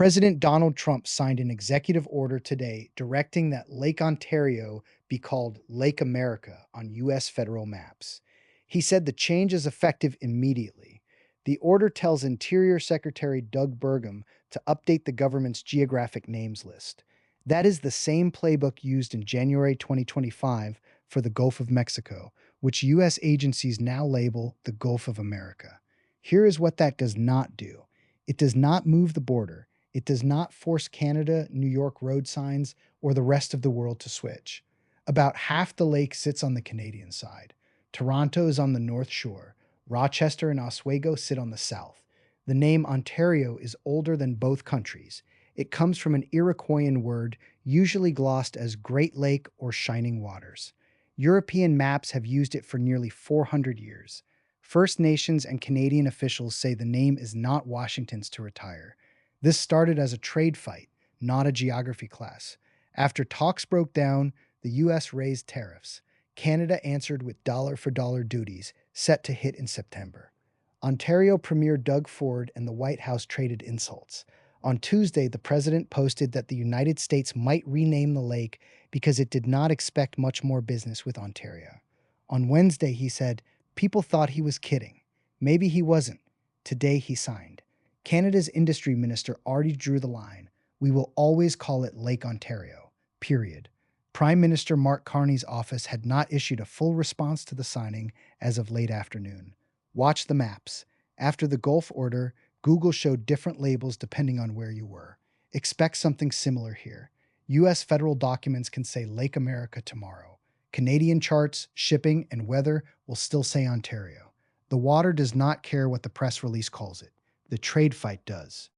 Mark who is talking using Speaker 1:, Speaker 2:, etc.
Speaker 1: President Donald Trump signed an executive order today directing that Lake Ontario be called Lake America on U.S. federal maps. He said the change is effective immediately. The order tells Interior Secretary Doug Burgum to update the government's geographic names list. That is the same playbook used in January 2025 for the Gulf of Mexico, which U.S. agencies now label the Gulf of America. Here is what that does not do. It does not move the border. It does not force Canada, New York road signs, or the rest of the world to switch. About half the lake sits on the Canadian side. Toronto is on the North Shore. Rochester and Oswego sit on the south. The name Ontario is older than both countries. It comes from an Iroquoian word usually glossed as Great Lake or Shining Waters. European maps have used it for nearly 400 years. First Nations and Canadian officials say the name is not Washington's to retire. This started as a trade fight, not a geography class. After talks broke down, the U.S. raised tariffs. Canada answered with dollar-for-dollar duties, set to hit in September. Ontario Premier Doug Ford and the White House traded insults. On Tuesday, the president posted that the United States might rename the lake because it did not expect much more business with Ontario. On Wednesday, he said, "People thought he was kidding. Maybe he wasn't. Today he signed." Canada's industry minister already drew the line. "We will always call it Lake Ontario, period." Prime Minister Mark Carney's office had not issued a full response to the signing as of late afternoon. Watch the maps. After the Gulf order, Google showed different labels depending on where you were. Expect something similar here. U.S. federal documents can say Lake America tomorrow. Canadian charts, shipping, and weather will still say Ontario. The water does not care what the press release calls it. The trade fight does.